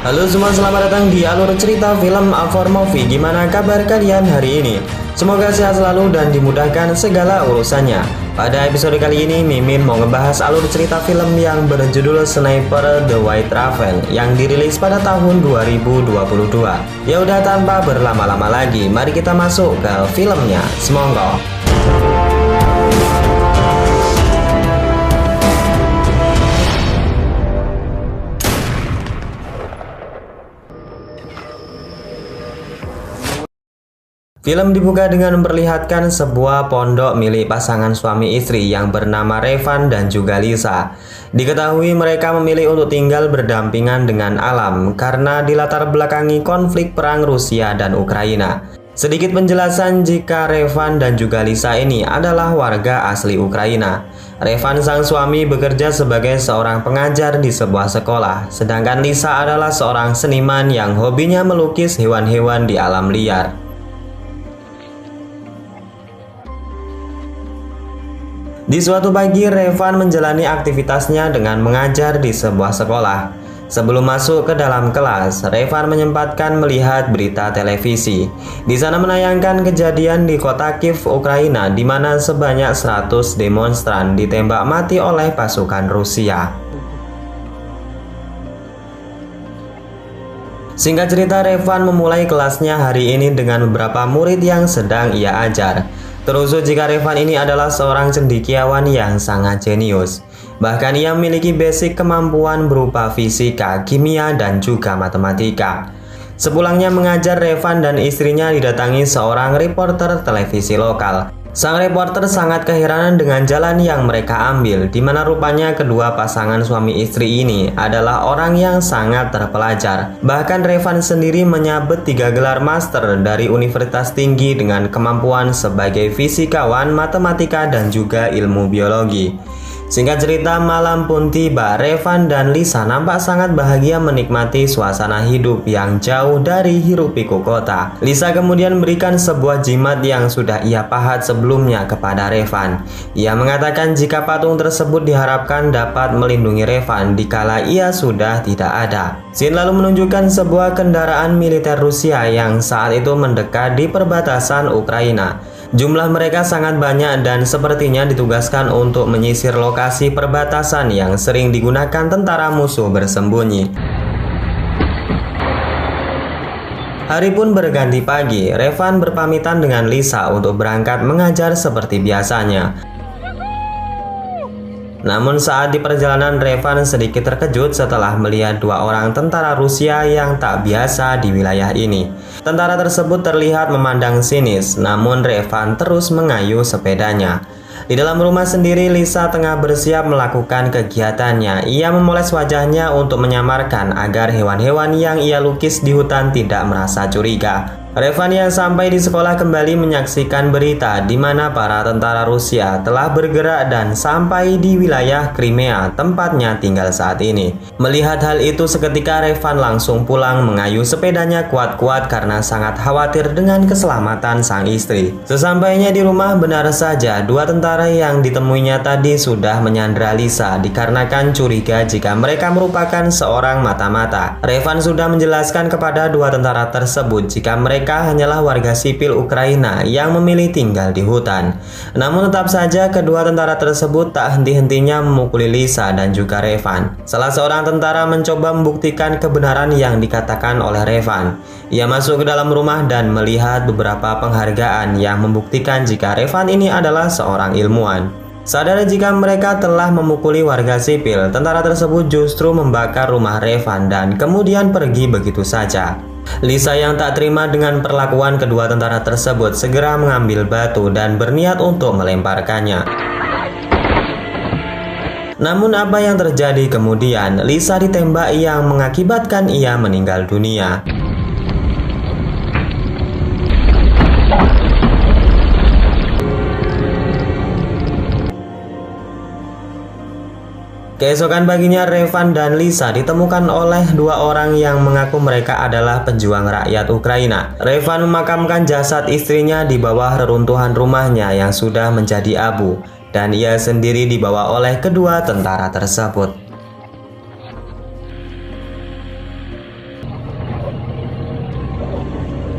Halo semua, selamat datang di alur cerita film A4 Movie. Gimana kabar kalian hari ini? Semoga sehat selalu dan dimudahkan segala urusannya. Pada episode kali ini, Mimin mau ngebahas alur cerita film yang berjudul Sniper The White Raven yang dirilis pada tahun 2022. Ya udah, tanpa berlama-lama lagi, mari kita masuk ke filmnya. Semonggo. Film dibuka dengan memperlihatkan sebuah pondok milik pasangan suami istri yang bernama Revan dan juga Lisa. Diketahui mereka memilih untuk tinggal berdampingan dengan alam karena dilatar belakangi konflik perang Rusia dan Ukraina. Sedikit penjelasan jika Revan dan juga Lisa ini adalah warga asli Ukraina. Revan sang suami bekerja sebagai seorang pengajar di sebuah sekolah, sedangkan Lisa adalah seorang seniman yang hobinya melukis hewan-hewan di alam liar. Di suatu pagi, Revan menjalani aktivitasnya dengan mengajar di sebuah sekolah. Sebelum masuk ke dalam kelas, Revan menyempatkan melihat berita televisi. Di sana menayangkan kejadian di kota Kiev, Ukraina, di mana sebanyak 100 demonstran ditembak mati oleh pasukan Rusia. Singkat cerita, Revan memulai kelasnya hari ini dengan beberapa murid yang sedang ia ajar. Terusuk jika Revan ini adalah seorang cendekiawan yang sangat jenius. Bahkan ia memiliki basic kemampuan berupa fisika, kimia, dan juga matematika. Sepulangnya mengajar, Revan dan istrinya didatangi seorang reporter televisi lokal. Sang reporter sangat keheranan dengan jalan yang mereka ambil, di mana rupanya kedua pasangan suami istri ini adalah orang yang sangat terpelajar. Bahkan Revan sendiri menyabet 3 gelar master dari universitas tinggi dengan kemampuan sebagai fisikawan, matematika, dan juga ilmu biologi. Singkat cerita, malam pun tiba. Revan dan Lisa nampak sangat bahagia menikmati suasana hidup yang jauh dari hiruk-pikuk kota. Lisa kemudian memberikan sebuah jimat yang sudah ia pahat sebelumnya kepada Revan. Ia mengatakan jika patung tersebut diharapkan dapat melindungi Revan dikala ia sudah tidak ada. Scene lalu menunjukkan sebuah kendaraan militer Rusia yang saat itu mendekat di perbatasan Ukraina. Jumlah mereka sangat banyak dan sepertinya ditugaskan untuk menyisir lokasi perbatasan yang sering digunakan tentara musuh bersembunyi. Hari pun berganti pagi. Revan berpamitan dengan Lisa untuk berangkat mengajar seperti biasanya. Namun saat di perjalanan, Revan sedikit terkejut setelah melihat 2 orang tentara Rusia yang tak biasa di wilayah ini. Tentara tersebut terlihat memandang sinis, namun Revan terus mengayuh sepedanya. Di dalam rumah sendiri, Lisa tengah bersiap melakukan kegiatannya. Ia memoles wajahnya untuk menyamarkan agar hewan-hewan yang ia lukis di hutan tidak merasa curiga. Revan yang sampai di sekolah kembali menyaksikan berita di mana para tentara Rusia telah bergerak dan sampai di wilayah Crimea, tempatnya tinggal saat ini. Melihat hal itu, seketika Revan langsung pulang mengayuh sepedanya kuat-kuat karena sangat khawatir dengan keselamatan sang istri. Sesampainya di rumah, benar saja 2 tentara yang ditemuinya tadi sudah menyandra Lisa dikarenakan curiga jika mereka merupakan seorang mata-mata. Revan sudah menjelaskan kepada 2 tentara tersebut jika mereka hanyalah warga sipil Ukraina yang memilih tinggal di hutan. Namun tetap saja kedua tentara tersebut tak henti-hentinya memukuli Lisa dan juga Revan. Salah seorang tentara mencoba membuktikan kebenaran yang dikatakan oleh Revan. Ia masuk ke dalam rumah dan melihat beberapa penghargaan yang membuktikan jika Revan ini adalah seorang ilmuwan. Sadar jika mereka telah memukuli warga sipil, tentara tersebut justru membakar rumah Revan dan kemudian pergi begitu saja. Lisa yang tak terima dengan perlakuan kedua tentara tersebut segera mengambil batu dan berniat untuk melemparkannya. Namun apa yang terjadi kemudian? Lisa ditembak yang mengakibatkan ia meninggal dunia. Keesokan paginya, Revan dan Lisa ditemukan oleh 2 orang yang mengaku mereka adalah pejuang rakyat Ukraina. Revan memakamkan jasad istrinya di bawah reruntuhan rumahnya yang sudah menjadi abu, dan ia sendiri dibawa oleh kedua tentara tersebut.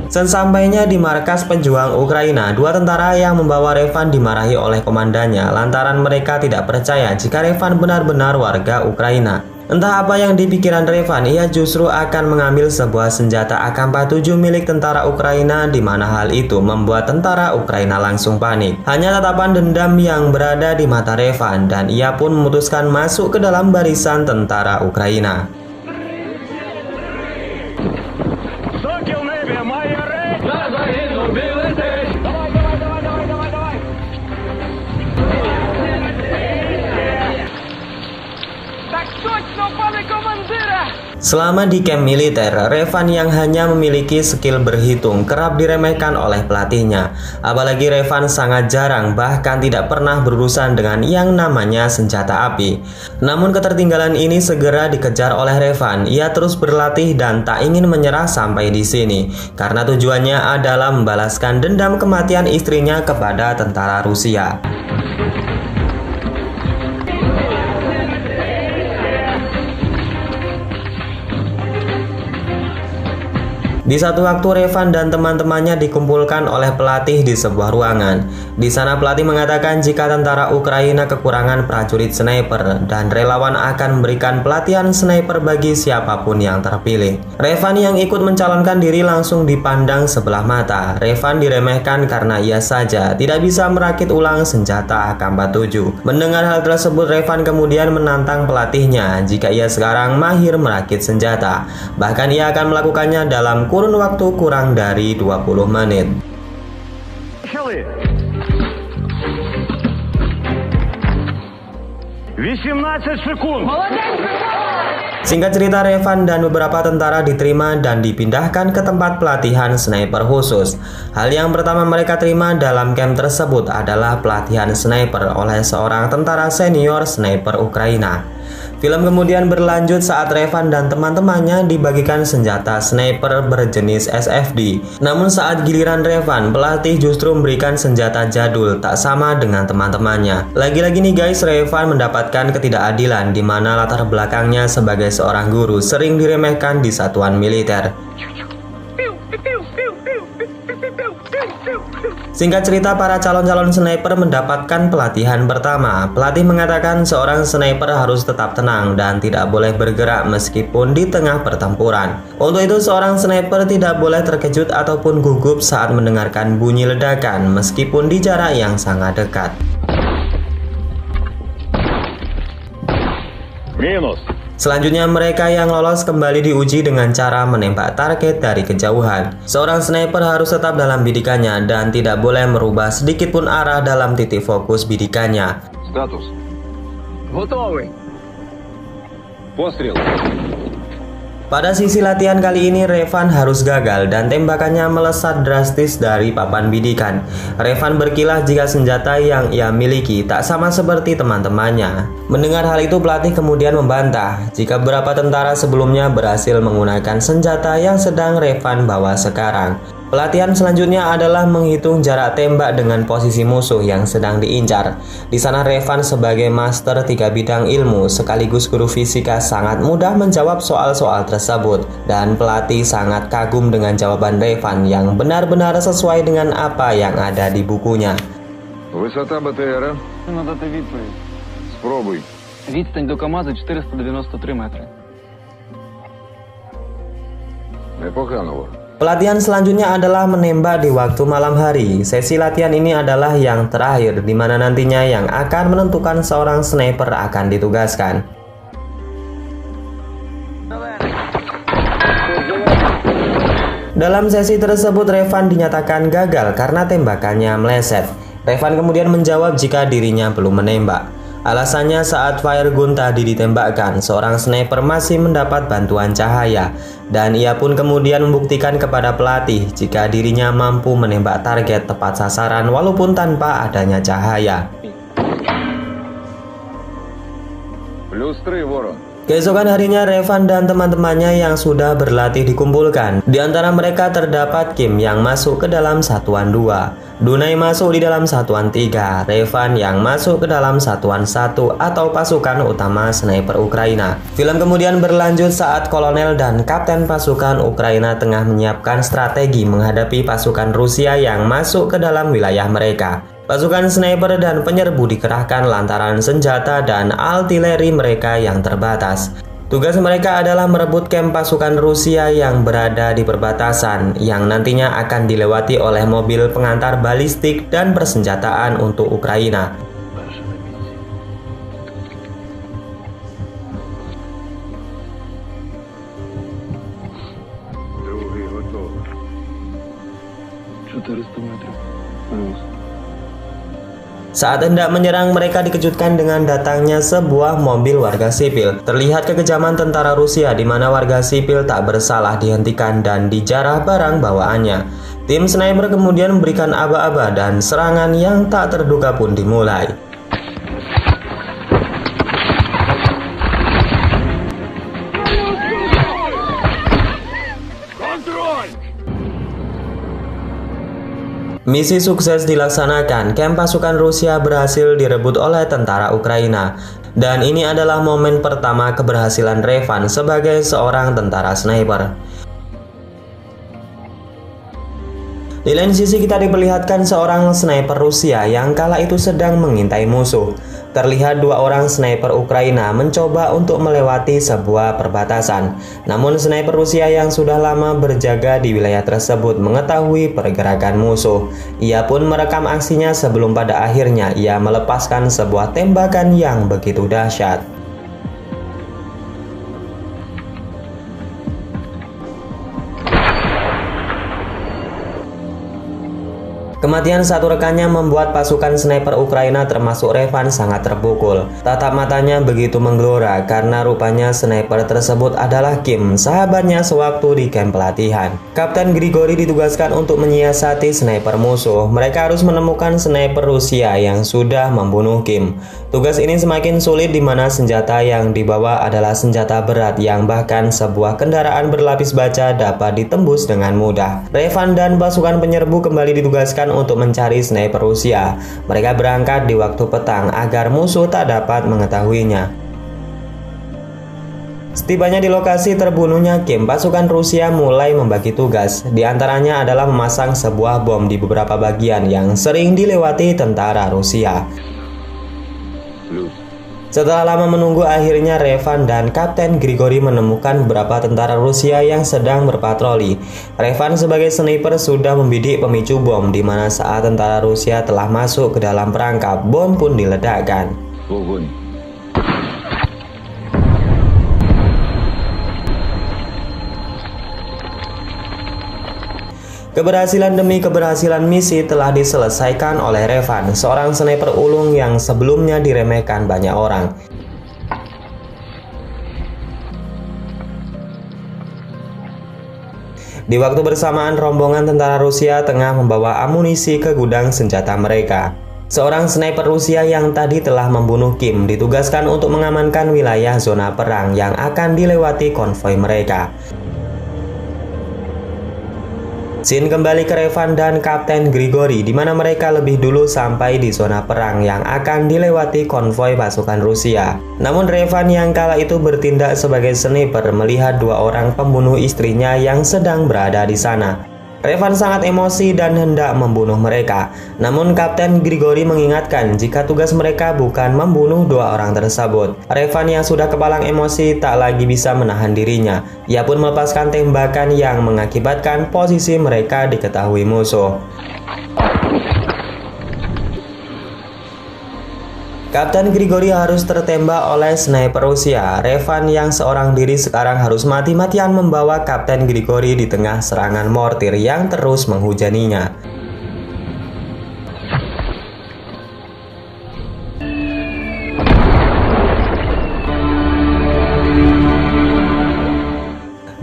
Sesampainya di markas pejuang Ukraina, dua tentara yang membawa Revan dimarahi oleh komandannya lantaran mereka tidak percaya jika Revan benar-benar warga Ukraina. Entah apa yang dipikiran Revan, ia justru akan mengambil sebuah senjata AK-47 milik tentara Ukraina, di mana hal itu membuat tentara Ukraina langsung panik. Hanya tatapan dendam yang berada di mata Revan, dan ia pun memutuskan masuk ke dalam barisan tentara Ukraina. Selama di camp militer, Revan yang hanya memiliki skill berhitung kerap diremehkan oleh pelatihnya. Apalagi Revan sangat jarang, bahkan tidak pernah berurusan dengan yang namanya senjata api. Namun ketertinggalan ini segera dikejar oleh Revan. Ia terus berlatih dan tak ingin menyerah sampai di sini, karena tujuannya adalah membalaskan dendam kematian istrinya kepada tentara Rusia. Di satu waktu Revan dan teman-temannya dikumpulkan oleh pelatih di sebuah ruangan. Di sana pelatih mengatakan jika tentara Ukraina kekurangan prajurit sniper dan relawan akan memberikan pelatihan sniper bagi siapapun yang terpilih. Revan yang ikut mencalonkan diri langsung dipandang sebelah mata. Revan diremehkan karena ia saja tidak bisa merakit ulang senjata AK-47. Mendengar hal tersebut, Revan kemudian menantang pelatihnya jika ia sekarang mahir merakit senjata. Bahkan ia akan melakukannya dalam kurun waktu kurang dari 20 menit. Singkat cerita, Revan dan beberapa tentara diterima dan dipindahkan ke tempat pelatihan sniper khusus. Hal yang pertama mereka terima dalam camp tersebut adalah pelatihan sniper oleh seorang tentara senior sniper Ukraina. Film kemudian berlanjut saat Revan dan teman-temannya dibagikan senjata sniper berjenis SFD. Namun saat giliran Revan, pelatih justru memberikan senjata jadul tak sama dengan teman-temannya. Lagi-lagi nih guys, Revan mendapatkan ketidakadilan di mana latar belakangnya sebagai seorang guru sering diremehkan di satuan militer. Singkat cerita, para calon-calon sniper mendapatkan pelatihan pertama. Pelatih mengatakan seorang sniper harus tetap tenang dan tidak boleh bergerak meskipun di tengah pertempuran. Untuk itu, seorang sniper tidak boleh terkejut ataupun gugup saat mendengarkan bunyi ledakan meskipun di jarak yang sangat dekat. Selanjutnya, mereka yang lolos kembali diuji dengan cara menembak target dari kejauhan. Seorang sniper harus tetap dalam bidikannya dan tidak boleh merubah sedikit pun arah dalam titik fokus bidikannya. Status. Готовый. Пострел. Pada sisi latihan kali ini, Revan harus gagal dan tembakannya melesat drastis dari papan bidikan. Revan berkilah jika senjata yang ia miliki tak sama seperti teman-temannya. Mendengar hal itu, pelatih kemudian membantah jika beberapa tentara sebelumnya berhasil menggunakan senjata yang sedang Revan bawa sekarang. Pelatihan selanjutnya adalah menghitung jarak tembak dengan posisi musuh yang sedang diincar. Di sana Revan sebagai master 3 bidang ilmu sekaligus guru fisika sangat mudah menjawab soal-soal tersebut, dan pelatih sangat kagum dengan jawaban Revan yang benar-benar sesuai dengan apa yang ada di bukunya. Высота БТРа. Надо відповідь. Спробуй. Відстань до КАМАЗа 493 метри. Непогано. Pelatihan selanjutnya adalah menembak di waktu malam hari. Sesi latihan ini adalah yang terakhir, di mana nantinya yang akan menentukan seorang sniper akan ditugaskan. Dalam sesi tersebut, Revan dinyatakan gagal karena tembakannya meleset. Revan kemudian menjawab jika dirinya belum menembak. Alasannya saat fire gun tadi ditembakkan, seorang sniper masih mendapat bantuan cahaya, dan ia pun kemudian membuktikan kepada pelatih jika dirinya mampu menembak target tepat sasaran walaupun tanpa adanya cahaya. +3, Ворон. Keesokan harinya Revan dan teman-temannya yang sudah berlatih dikumpulkan. Di antara mereka terdapat Kim yang masuk ke dalam satuan 2, Dunay masuk di dalam satuan 3, Revan yang masuk ke dalam satuan 1 atau pasukan utama sniper Ukraina. Film kemudian berlanjut saat kolonel dan kapten pasukan Ukraina tengah menyiapkan strategi menghadapi pasukan Rusia yang masuk ke dalam wilayah mereka. Pasukan sniper dan penyerbu dikerahkan lantaran senjata dan artileri mereka yang terbatas. Tugas mereka adalah merebut kamp pasukan Rusia yang berada di perbatasan, yang nantinya akan dilewati oleh mobil pengantar balistik dan persenjataan untuk Ukraina. Другий готовий. 400 метрів. Плюс. Saat hendak menyerang, mereka dikejutkan dengan datangnya sebuah mobil warga sipil. Terlihat kekejaman tentara Rusia di mana warga sipil tak bersalah dihentikan dan dijarah barang bawaannya. Tim sniper kemudian memberikan aba-aba dan serangan yang tak terduga pun dimulai. Misi sukses dilaksanakan, kamp pasukan Rusia berhasil direbut oleh tentara Ukraina. Dan ini adalah momen pertama keberhasilan Revan sebagai seorang tentara sniper. Di lain sisi kita diperlihatkan seorang sniper Rusia yang kala itu sedang mengintai musuh. Terlihat dua orang sniper Ukraina mencoba untuk melewati sebuah perbatasan. Namun sniper Rusia yang sudah lama berjaga di wilayah tersebut mengetahui pergerakan musuh. Ia pun merekam aksinya sebelum pada akhirnya ia melepaskan sebuah tembakan yang begitu dahsyat. Kematian satu rekannya membuat pasukan sniper Ukraina termasuk Revan sangat terpukul. Tatap matanya begitu menggelora karena rupanya sniper tersebut adalah Kim, sahabatnya sewaktu di kamp pelatihan. Kapten Grigori ditugaskan untuk menyiasati sniper musuh. Mereka harus menemukan sniper Rusia yang sudah membunuh Kim. Tugas ini semakin sulit di mana senjata yang dibawa adalah senjata berat yang bahkan sebuah kendaraan berlapis baja dapat ditembus dengan mudah. Revan dan pasukan penyerbu kembali ditugaskan untuk mencari sniper Rusia. Mereka berangkat di waktu petang agar musuh tak dapat mengetahuinya. Setibanya di lokasi terbunuhnya Kim, pasukan Rusia mulai membagi tugas. Di antaranya adalah memasang sebuah bom di beberapa bagian yang sering dilewati tentara Rusia. Плюс. Setelah lama menunggu, akhirnya Revan dan Kapten Grigori menemukan beberapa tentara Rusia yang sedang berpatroli. Revan sebagai sniper sudah membidik pemicu bom, di mana saat tentara Rusia telah masuk ke dalam perangkap, bom pun diledakkan. Вогонь. Keberhasilan demi keberhasilan misi telah diselesaikan oleh Revan, seorang sniper ulung yang sebelumnya diremehkan banyak orang. Di waktu bersamaan, rombongan tentara Rusia tengah membawa amunisi ke gudang senjata mereka. Seorang sniper Rusia yang tadi telah membunuh Kim ditugaskan untuk mengamankan wilayah zona perang yang akan dilewati konvoi mereka. Scene kembali ke Revan dan Kapten Grigori, di mana mereka lebih dulu sampai di zona perang yang akan dilewati konvoi pasukan Rusia. Namun Revan yang kala itu bertindak sebagai sniper melihat dua orang pembunuh istrinya yang sedang berada di sana. Revan sangat emosi dan hendak membunuh mereka. Namun Kapten Grigori mengingatkan jika tugas mereka bukan membunuh dua orang tersebut. Revan yang sudah kepalang emosi tak lagi bisa menahan dirinya. Ia pun melepaskan tembakan yang mengakibatkan posisi mereka diketahui musuh. Kapten Grigori harus tertembak oleh sniper Rusia. Revan yang seorang diri sekarang harus mati-matian membawa Kapten Grigori di tengah serangan mortir yang terus menghujaninya.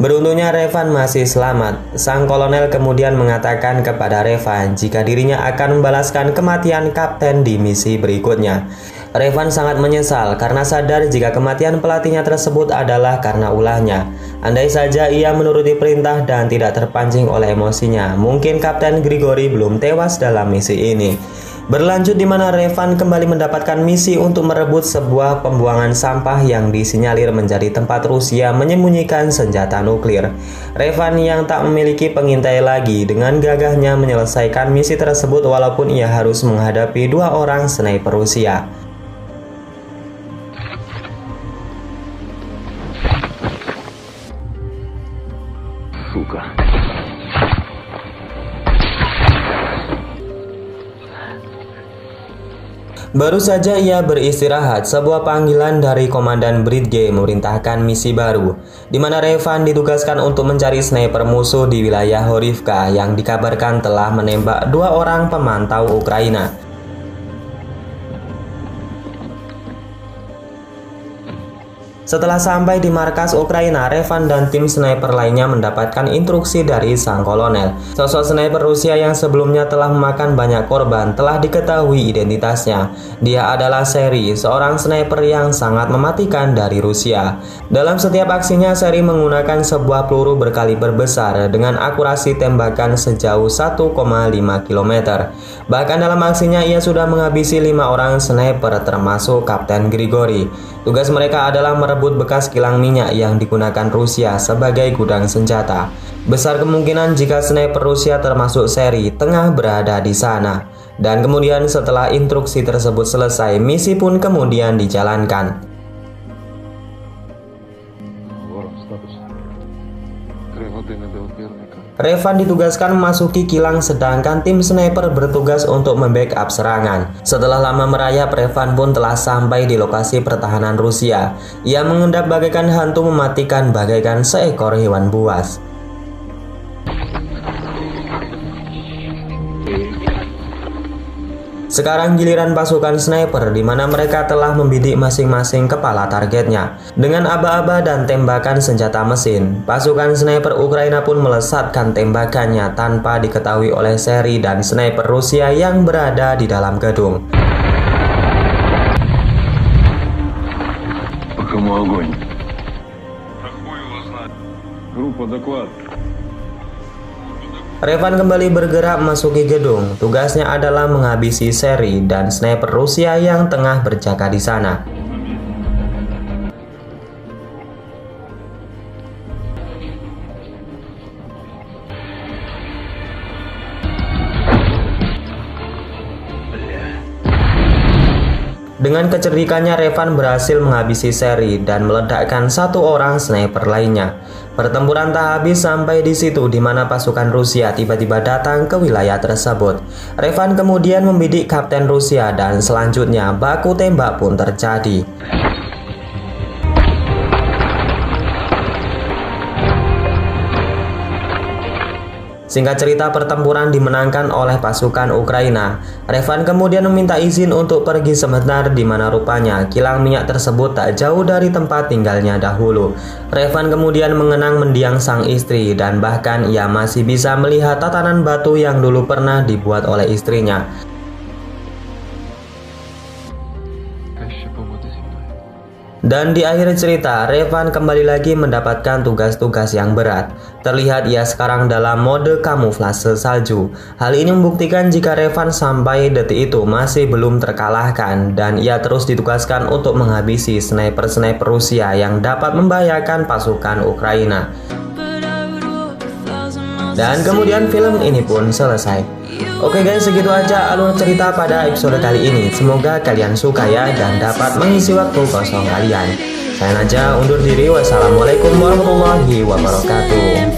Beruntungnya Revan masih selamat. Sang kolonel kemudian mengatakan kepada Revan jika dirinya akan membalaskan kematian kapten di misi berikutnya. Revan sangat menyesal karena sadar jika kematian pelatihnya tersebut adalah karena ulahnya. Andai saja ia menuruti perintah dan tidak terpancing oleh emosinya, mungkin Kapten Grigori belum tewas dalam misi ini. Berlanjut di mana Revan kembali mendapatkan misi untuk merebut sebuah pembuangan sampah yang disinyalir menjadi tempat Rusia menyembunyikan senjata nuklir. Revan yang tak memiliki pengintai lagi dengan gagahnya menyelesaikan misi tersebut walaupun ia harus menghadapi 2 orang sniper Rusia. Suka. Baru saja ia beristirahat, sebuah panggilan dari Komandan Bridge memerintahkan misi baru, di mana Revan ditugaskan untuk mencari sniper musuh di wilayah Horivka yang dikabarkan telah menembak 2 orang pemantau Ukraina. Setelah sampai di markas Ukraina, Revan dan tim sniper lainnya mendapatkan instruksi dari sang kolonel. Sosok sniper Rusia yang sebelumnya telah memakan banyak korban telah diketahui identitasnya. Dia adalah Seri, seorang sniper yang sangat mematikan dari Rusia. Dalam setiap aksinya, Seri menggunakan sebuah peluru berkaliber besar dengan akurasi tembakan sejauh 1,5 km. Bahkan dalam aksinya ia sudah menghabisi 5 orang sniper termasuk Kapten Grigori. Tugas mereka adalah merebut bekas kilang minyak yang digunakan Rusia sebagai gudang senjata. Besar kemungkinan jika sniper Rusia termasuk Seri tengah berada di sana. Dan kemudian setelah instruksi tersebut selesai, misi pun kemudian dijalankan. Revan ditugaskan memasuki kilang sedangkan tim sniper bertugas untuk membackup serangan. Setelah lama merayap, Revan pun telah sampai di lokasi pertahanan Rusia. Ia mengendap bagaikan hantu mematikan bagaikan seekor hewan buas. Sekarang giliran pasukan sniper di mana mereka telah membidik masing-masing kepala targetnya. Dengan aba-aba dan tembakan senjata mesin, pasukan sniper Ukraina pun melesatkan tembakannya tanpa diketahui oleh Seri dan sniper Rusia yang berada di dalam gedung. Revan kembali bergerak memasuki gedung. Tugasnya adalah menghabisi Seri dan sniper Rusia yang tengah berjaga di sana. Dengan kecerdikannya, Revan berhasil menghabisi Seri dan meledakkan 1 orang sniper lainnya. Pertempuran tak habis sampai di situ di mana pasukan Rusia tiba-tiba datang ke wilayah tersebut. Revan kemudian membidik Kapten Rusia dan selanjutnya baku tembak pun terjadi. Singkat cerita, pertempuran dimenangkan oleh pasukan Ukraina. Revan kemudian meminta izin untuk pergi sebentar di mana rupanya kilang minyak tersebut tak jauh dari tempat tinggalnya dahulu. Revan kemudian mengenang mendiang sang istri dan bahkan ia masih bisa melihat tatanan batu yang dulu pernah dibuat oleh istrinya. Dan di akhir cerita, Revan kembali lagi mendapatkan tugas-tugas yang berat. Terlihat ia sekarang dalam mode kamuflase salju. Hal ini membuktikan jika Revan sampai detik itu masih belum terkalahkan dan ia terus ditugaskan untuk menghabisi sniper-sniper Rusia yang dapat membahayakan pasukan Ukraina. Dan kemudian film ini pun selesai. Oke guys, segitu aja alur cerita pada episode kali ini. Semoga kalian suka ya dan dapat mengisi waktu kosong kalian. Saya Najah undur diri. Wassalamualaikum warahmatullahi wabarakatuh.